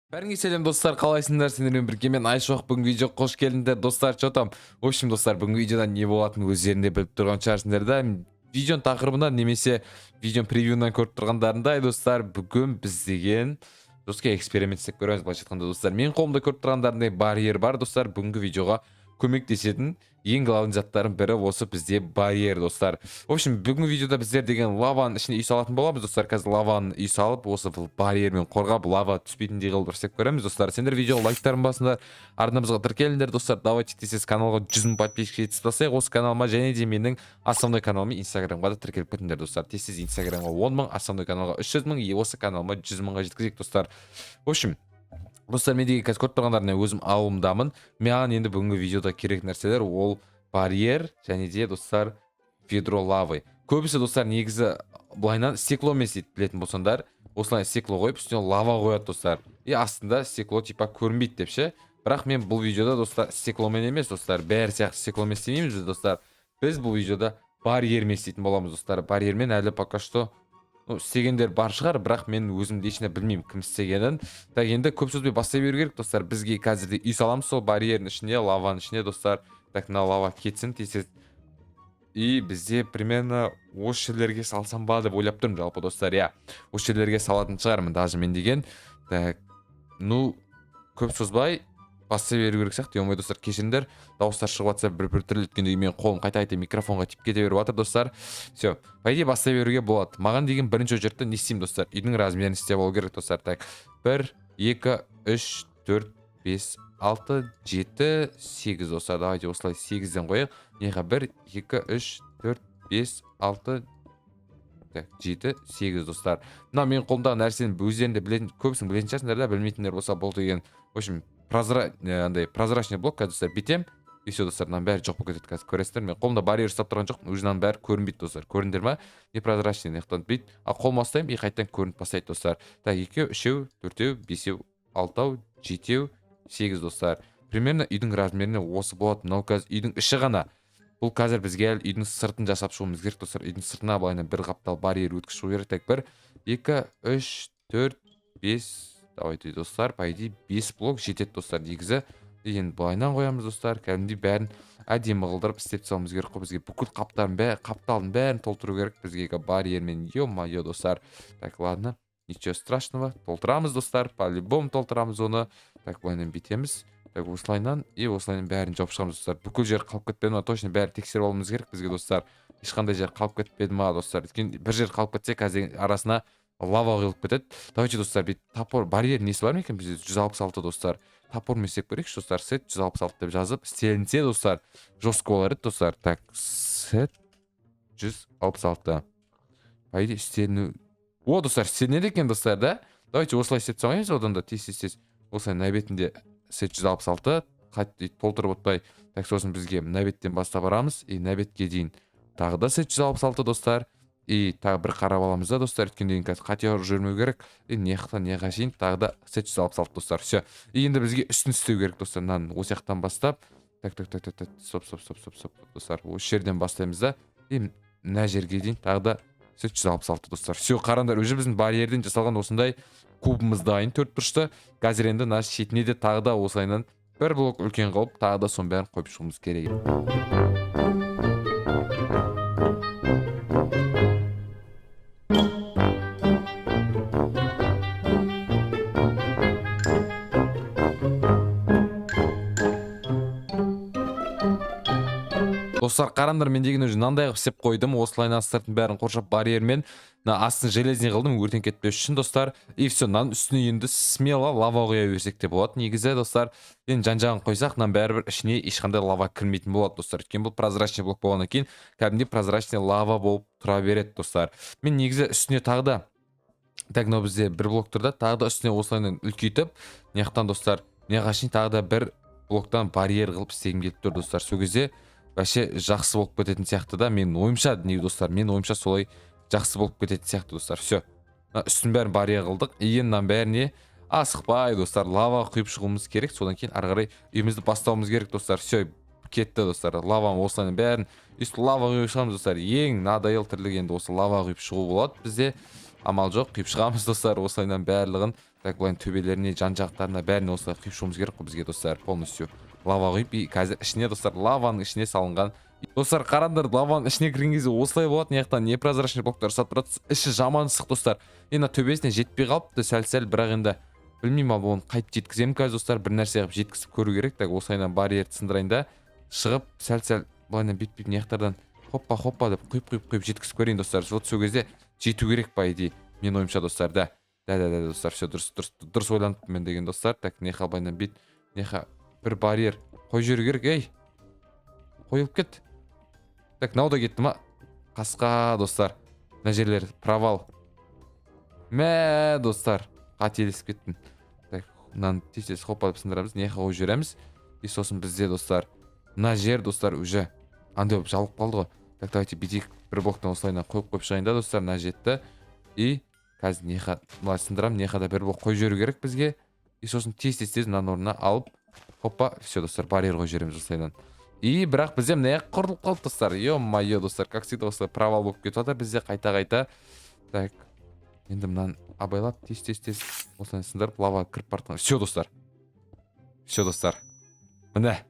Бәріңе сәлем достар, қалайсыңдар? Сендермен бірге мен Айшоқ. Бүгінгі видео қош келдіңдер достар. Чотам. В общем, достар, бүгінгі видеода не болатынын өздерінде біліп тұрған шығарсыңдар да. Видеоның тақырыбынан немесе видеоның превьюынан көріп тұрғандарындай достар, бүгін біз деген достар эксперимент істеп көреміз. Былайша айтқанда достар, мен қолымда көріп тұрғандарындай барьер бар достар. Бүгінгі видеоға көмектесетін ең главный заттардың бірі осы бізде барьер достар. В общем, бүгінгі видеода біздер деген лаваның ішіне үй салатын боламыз достар. Қазір лаваның үй салып, осы барьермен қорғап, лава түспейтіндей қылып істеп көреміз достар. Сендер видеоға лайктарын басыңдар, арнамызға тіркеліңдер достар. Давайте тез каналға 100 000 подписчик жеткізіп осы каналыма және де менің основной каналыма Инстаграмға да тіркеліп кетіңдер достар. Тез Инстаграмға 10 000, основной каналға 300 000, осы каналыма 100 000-ға жеткізейік достар. В общем, достар, мен деген қазір көріп тұрғандарына өзім ауылымдамын. Маған енді бүгінгі видеода керек нәрселер ол барьер және де достар ведро лавы. Көбісі достар негізі былайынан стекломен істейді, білетін болсаңдар. Осылай стекло қойып, үстіне лава қояды достар. И астында стекло типа көрінбейді деп ше. Бірақ мен бұл видеода достар стекломен емес достар, бәрі сияқты стекломен істемейміз біз достар. Біз бұл видеода барьермен істейтін боламыз достар. Барьермен әлі пока что істегендер бар шығар, бірақ мен өзім ешіне білмеймін кім істегенін. Так, енді көп сөзбен бастай беру керек достар. Бізге қазірде үй саламыз сол барьердің ішіне, лаваның ішіне достар. Так, мына лава кетсін тез. И бізде примерно осы жерлерге салсам ба деп ойлап тұрмын жалпы достар. Я, осы жерлерге салатын шығармын даже мен деген. Так, көп созбай бастай беру керек сияқты. Емей достар, кешіріңдер, дауыстар шығып жатса бір түрлі еткендей мен қолым қайта микрофонға тиіп кете беріп жатыр достар. Все, по идее бастай беруге болады. Маған деген бірінші очередте не істеймін достар? Үйдің размерін істеп алу керек достар. Так, 1 2 3 4 5 6 7 8 достар. Давайте осылай 8-ден қояйық. Неға 1 2 3 4 5 6 7 8 достар. Мына мен қолымдағы нәрсені өздерінде білетін, көбісін білетін шығарсыңдар да, білмейтіндер болса бұл деген. В общем, прозрачный блок достар, битем. И все достар, мынаның бәрі жоқ болып кетеді қазір, көресіздер. Мен қолымда барьер ұстап тұрған жоқпын, өзінен бәрі көрінбейді достар. Көріндер ма? Непрозрачный нехтан бит. А қолыма ұстаймын, и қайтадан көрініп бастайды достар. Так, 2 3 4 5 6 7 8 достар. Примерно үйдің размеріне осы болады. Мынау қазір үйдің іші ғана. Бұл қазір бізге әлі үйдің сыртын жасап шығуымыз керек достар. Үйдің сыртына былайынан бір қаптал барьер өткізіп шығу керек. Так, 1 2 3 4 5, давайте достар, по идее 5 блок жетеді достар негізі. Енді былайынан қоямыз достар. Кәдімгідей бәрін әдемі қылдырып істеп тастауымыз керек қой. Бізге бүкіл қапталдың бәрін толтыру керек бізге барьермен. Ё-моё достар. Так, ладно, ничего страшного. Толтырамыз достар, по-любому толтырамыз оны. Так, былайынан битеміз. Так, осылайынан и осылайынан бәрін жауып шығамыз достар. Бүкіл жер қалып кетпеді ма? Точно бәрін тексеріп алуымыз керек бізге достар. Ешқандай жер қалып кетпеді ма достар? Өйткені бір жер қалып кетсе, қазір арасына лава құйылып кетеді. Давайте достар, топор барьер несі бар ма екен бізде? 166 достар. Топормен істеп көрейікші достар. Сет 166 деп жазып істелінсе достар, жестко болар еді достар. Так, сет 166. По идее істеліну. О достар, істелінеді екен достар да? Давайте осылай істеп тастаймыз одан да тез. Осылай на бетінде сет 166 толтырып отпай. Так, сосын бізге на беттен бастап барамыз. И на бетке дейін тағы да сет 166 достар. И тағы бір қарап аламыз да достар. Өткендеген қазір қате жүрмеу керек. И неқтан неға шейін тағы да 766 достар. Все. И енді бізге үстін істеу керек достар. Осы жақтан бастап. Так. Стоп достар. Осы жерден бастаймыз да. И мына жерге дейін тағы да 766 достар. Все, қараңдар, уже біздің барьерден жасалған осындай кубымыз дайын, 4 бұрышты. Қазір енді мына шетіне де тағы да осылайынан бір блок үлкен қылып, тағы да соның бәрін қойып шығуымыз керек. Достар, қараңдар, мен деген уже мынандай қылып істеп қойдым. Осылайынан сыртын бәрін қоршап барьермен, астын железный қылдым, өртен кетпес үшін достар. И все, мынаның үстіне енді смело лава қоя берсек те болады. Негізі достар, енді жан-жағын қойсақ, мынаның бәрібір ішіне ешқандай лава кірмейтін болады достар. Өйткені бұл прозрачный блок болғаннан кейін, кәдімгідей прозрачный лава болып тұра береді достар. Мен негізі үстіне тағы да, так, мынау бізде бір блок тұрда, тағы да үстіне осылайынан үлкейтіп, неқтан достар, неға шейін тағы да бір блоктан барьер қылып істегім келіп тұр достар. Сол кезде вообще жақсы болып кететін сияқты да. Мен ойымша, не достар, мен ойымша солай жақсы болып кететін сияқты достар. Все, үстін бәрін барьер қылдық. Енді бәріне асықпай достар лава құйып шығуымыз керек. Содан кейін ары қарай үйімізді бастауымыз керек достар. Все, кетті достар. Лаваны осылайынан бәрін үсті лава құйып шығамыз достар. Ең надоел тірлік енді осы лава құйып шығу болады бізде. Амал жоқ, құйып шығамыз достар. Осылайынан барлығын Так былайын төбелеріне жан жақтарына бәріне осылай құйып шығуымыз керек қой бізге достар, полностью лава құйып. И қазір ішіне достар лаваның ішіне салынған. Достар қараңдар, лаваның ішіне кірген кезде осылай болады, мына непрозрачный блоктар сатып тұрады. Іші жаман ыстық достар. Енді төбесіне жетпей қалыпты сәл бірақ енді білмеймін, ал оны қайтып жеткіземін қазір достар, бір нәрсе қылып жеткізіп көру керек. Так осылайынан барьерді сындырайын да шығып сәл былайынан бүйтіп мына хоппа деп құйып жеткізіп көрейін достар. Вот сол кезде жету керек по идее, мен ойымша достар. Да достар, все дұрыс ойланыппын мен деген достар. Так неха былайынан бит, неха бір барьер қойып жіберу керек. Ей, қойылып кет. Так мынау да кетті ма? Қасқа достар, мына жерлер провал. Мә достар, қателесіп кеттім. Так мынаны тез хоппа деп сындырамыз, неха қойып жібереміз. И сосын бізде достар мына жер достар уже андай болып жалып қалды ғой. Так давайте бүйтейік, бір блоктан осылайынан қойып шығайын да достар. Мына жетті. И қазір неха былай сындырам, неха да бір блок қойып жіберу керек бізге. И сосын тез мынаның орнына алып хоппа, все достар, барьер қойып жібереміз осылайынан. И бірақ бізде мына құрылып қалды достар. Ё-моё достар, как всегда осылай провал болып кетіп жатыр бізде қайта. Так енді мынаны абайлап тез осылай сындырып лава кіріп бартқан. Все достар, міне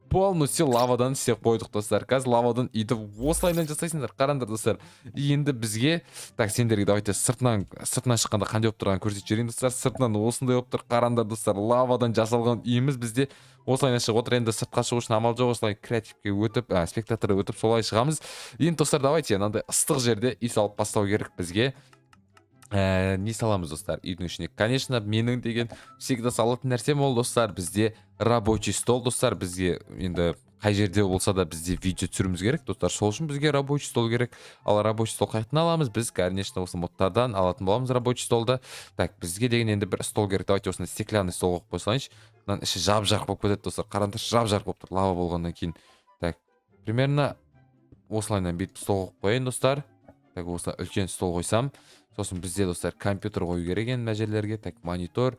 полностью лавадан істеп қойдық достар. Қазір лавадан үйді осылайынан жасайсыңдар, қараңдар достар. Енді бізге, так сендерге давайте сыртынан шыққанда қандай болып тұрғанын көрсетіп жіберейін достар. Сыртынан осындай болып тұр, қараңдар достар. Лавадан жасалған үйіміз бізде осылайынан шығып отыр. Енді сыртқа шығу үшін амал жоқ, осылай креативке өтіп, спектаторға өтіп солай шығамыз. Енді достар, давайте мынандай ыстық жерде үй салып бастау керек бізге. Не саламыз достар үйдің ішіне? Конечно, менің деген всегда салатын нәрсем ол достар, бізде рабочий стол достар. Бізге енді қай жерде болса да бізде видео түсіруіміз керек достар. Сол үшін бізге рабочий стол керек. Ал рабочий стол қайдан аламыз? Біз, конечно, осы модтардан алатын боламыз рабочий столды. Так, бізге деген енді бір стол керек. Давайте осындай стеклянный стол қойып қойсайыншы. Мынаның іші жап-жарық болып кетеді достар. Қараңдар, жап-жарық болып тұр лава болғаннан кейін. Так, примерно осылайынан бүйтіп стол қойып қояйын достар. Так, осылай үлкен стол қойсам, сосын бізде достар компьютер қою керек енді мына жерлерге. Так, монитор,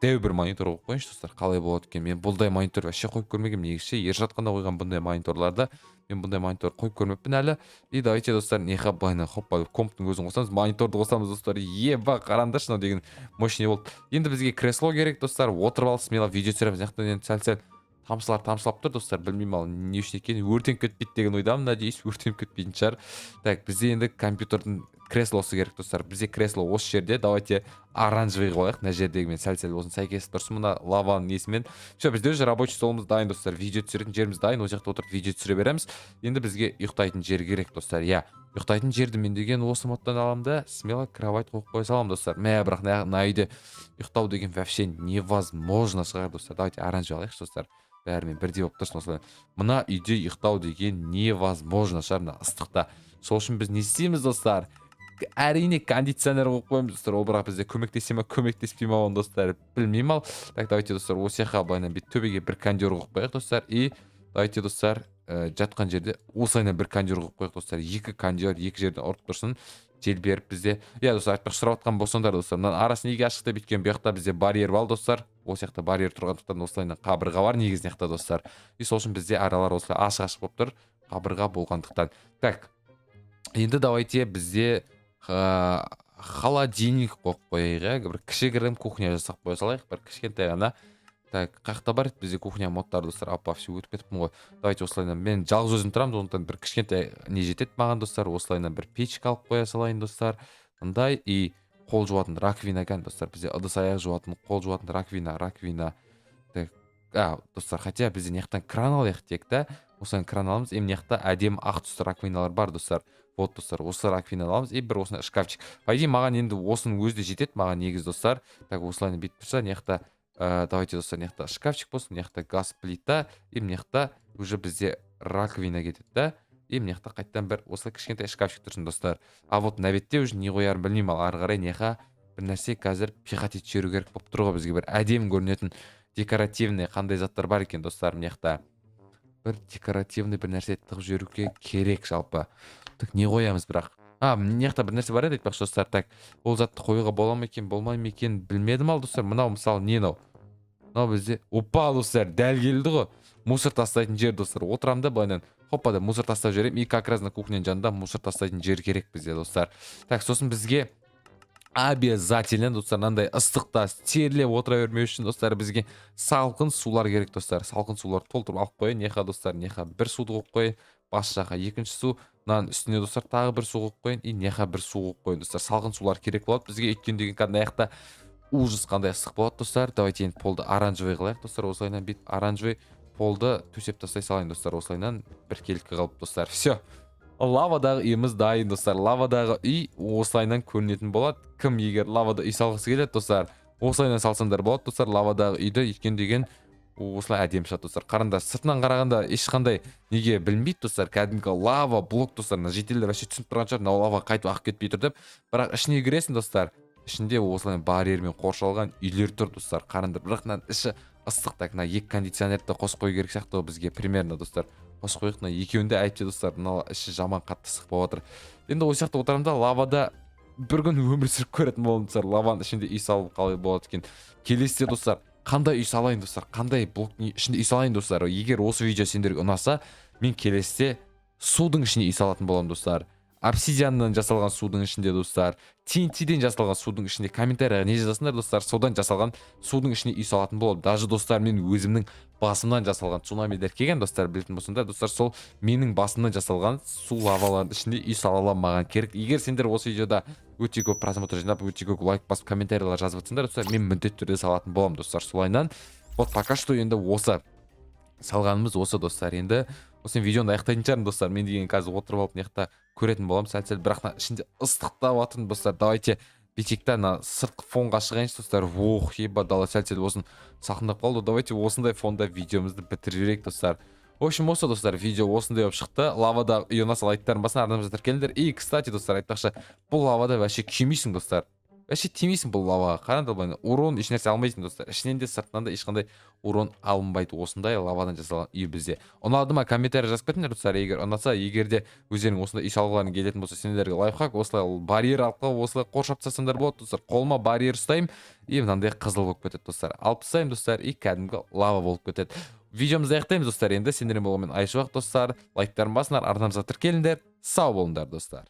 дәу бір монитор қойып қойыңызшы достар, қалай болады екен. Мен бұндай монитор вообще қойып көрмегенмін негізі. Ержатқанда қойған бұндай мониторларды мен бұндай монитор қойып көрмеппін әлі. И давайте достар, неха былайынан хоппа комптың өзін қосамыз, мониторды қосамыз достар. Еба, қараңдаршы, мынау деген мощный болды. Енді бізге кресло керек достар. Отырып алып смело видео түсіреміз. Яқтан енді сәл тамшылап тұр достар. Білмеймін, ал не үшін екенін, өртеніп кетпейді деген ойдамын. Надеюсь, өртеніп кетпейтін шығар. Так, бізде енді компьютердің креслосы керек достар. Бізде кресло осы жерде. Давайте оранжевый қояйық. Мына жердегі мен сәл болсын сәйкес тұрсын мына лаваның несімен. Все, бізде уже рабочий столымыз дайын достар. Видео түсіретін жеріміз дайын. Ол жақта отырып видео түсіре береміз. Енді бізге ұйықтайтын жер керек достар. Я, ұйықтайтын жерді мен деген осы модтан аламын да смело кровать қойып қоя саламын достар. Мә, бірақ мына үйде ұйықтау деген вообще невозможно шығар достар. Давайте оранжевый алайықшы достар. Бәрімен бірдей болып тұрсын осылай. Мына үйде ұйықтау деген невозможно шығар мына ыстықта. Сол үшін біз не істейміз достар? Әрине кондиционер қойып қоямыз достар. Ол бірақ бізде көмектесе ме, көмектеспей ме оны достар, білмеймін. Ал так, давайте достар, осы жаққа былайынан бүйтіп төбеге бір кондер қойып қояйық достар. И давайте достар, жатқан жерде осылайынан бір кондер қойып қояйық достар. Екі кондер екі жерден ұрып тұрсын. Жел беріп бізде. Я достар, айтпақшы сұрап отқан болсаңдар достар, мынаның арасын неге ашық деп өйткені бұл жақта бізде барьер бар достар. Осы жақта барьер тұрғандықтан осылайынан қабырға бар негізінен жақта достар. И сол үшін бізде аралар осылай ашық болып тұр, қабырға болғандықтан. Так, енді давайте бізде холодильник қойып қояйық. Бір кішігірім кухня жасап қоя салайық, бір кішкентай ғана. Так, қақта бар бізде кухня модтары достар. Апа, все өтіп кетіппін ғой. Давайте осылайынан мен жалғыз өзім тұрамын, сондықтан бір кішкентай не жетеді маған достар. Осылайынан бір печка алып қоя салайын достар. Мындай и қол жуатын раковина екен достар. Бізде ыдыс аяқ жуатын, қол жуатын раковина. Так, достар, хотя бізде неқтан кран алайық тек та. Осылайынан кран аламыз. Мына жақта әдемі ақ түсті раковиналар бар достар. Вот достар, осы раковина аламыз. И бір осындай шкафчик. По идее, маған енді осының өзі де жетеді, маған негіз достар. Так, осылайынан бүйтіп тұрса, мына жақта давайте достар, мына жақта шкафчик болсын, мына жақта газ плита, и мына жақта уже бізде раковина кетеді да. И мына жақта қайттан бір осылай кішкентай шкафчик тұрсын достар. А вот мына бетте уже не қоярын білмеймін, ал ары қарай неға бір нәрсе қазір пихать етіп жіберу керек болып тұр ғой бізге, бір әдемі көрінетін декоративный қандай заттар бар екен достар. Мына жақта бір декоративный бір нәрсе тығып жіберуге керек жалпы. Так, не қоямыз бірақ? Мына жақта бір нәрсе бар еді айтпақшы достар. Так, ол затты қоюға бола ма екен, болмай ма екен білмедім ал достар. Мынау мысалы не мынау? Мынау бізде опа достар, дәл келді ғой. Мусор тастайтын жер достар. Отырамын да былайынан хоппа да мусор тастап жіберемін. И как раз на кухняның жанында мусор тастайтын жер керек бізде достар. Так, сосын бізге обязательно достар мынандай ыстықта терлеп отыра бермеу үшін достар бізге салқын сулар керек достар. Салқын сулар толтырып алып қояйын. Неха достар, неха бір суды қойып қояйын. Бас жаққа екінші су, мынаның үстіне достар тағы бір су қойып қояйын. И неха бір су қойып қояйын достар. Салқын сулар керек болады бізге, өйткені деген кәдімгі аяқта ужас қандай ыстық болады достар. Давайте енді полды оранжевый қылайық достар. Осылайынан бүйтіп оранжевый полды төсеп тастай салайын достар. Осылайынан біркелкі қылып достар. Все. Лавадағы үйіміз дайын достар. Лавадағы үй осылайынан көрінетін болады. Кім егер лавада үй салғысы келеді достар, осылайынан салсаңдар болады достар. Лавадағы үйді өйткені деген осылай әдемі шығады достар. Қараңдар, сыртынан қарағанда ешқандай неге білінбейді достар. Кәдімгі лава блок достар. Жителдер вообще түсініп тұрған шығар, мынау лава қайтып ағып кетпей тұр деп. Бірақ ішіне кіресің достар. Ішінде осылай барьермен қоршалған үйлер тұр достар. Қараңдар, бірақ мына іші ыстық. Так, мына екі кондиционерді қосып қою керек сияқты бізге примерно достар. Қосып қойық, мына екеуінде әйтпесе достар, мына іші жаман қатты ыстық болып жатыр. Енді осы жақта отырамын да лавада бір күн өмір сүріп көретін боламын достар. Лаваның ішінде үй салып қалай болады екен. Келесіде достар, қандай үй салайын достар, қандай блоктың ішінде үй салайын достар. Егер осы видео сендерге ұнаса, мен келесіде судың ішіне үй салатын боламын достар. Обсидианнан жасалған судың ішінде достар, TNT-ден жасалған судың ішінде комментарияға не жазасыңдар достар, содан жасалған судың ішіне үй салатын боламын. Даже достар, мен өзімнің басымнан жасалған цунамилер келген достар, білетін болсаңдар достар, сол менің басымнан жасалған су лавалардың ішінде үй сала аламын, маған керек. Егер сендер осы видеода өте көп просмотр жинап, өте көп лайк басып, комментариялар жазып жатсыңдар достар, мен міндетті түрде салатын боламын достар. Солайынан вот пока что енді осы салғанымыз осы достар. Енді осы видеоны аяқтайтын шығармын достар. Мен деген қазір отырып алып мына көретін боламын сәл-сәл, бірақ мына ішінде ыстықтап жатырмын достар. Давайте бетекте ана сыртқы фонға шығайыншы достар. Ох, еба дала сәл-сәл болсын салқындап қалды. Давайте осындай фонда видеомызды бітіріп жіберейік достар. В общем, осы достар, видео осындай болып шықты. Лавада үй ұнаса лайктарын басына, арнамызға тіркеліңдер. И кстати достар, айтпақшы, бұл лавада вообще күймейсің достар. Вообще тимейсің бұл лаваға. Қараңдар, былай урон еш нәрсе алмайсың достар. Ішінен де сыртынан да ешқандай урон алынбайды. Осындай лавадан жасалған үй бізде. Ұнады ма, комментарий жазып кетіңдер достар. Егер ұнаса, егер де өздерің осындай үй салғыларың келетін болса, сендерге лайфхак, осылай барьер арқылы осылай қоршап тастасаңдар болады достар. Қолыма барьер ұстаймын, и мынандай қызыл болып кетеді достар. Алып тастаймын достар, и кәдімгі лава болып кетеді. Видеомызды аяқтаймыз достар. Енді сендермен болғанмен айшуақ достар. Лайктарын басыңдар, арнамызға тіркеліңдер. Сау болыңдар достар.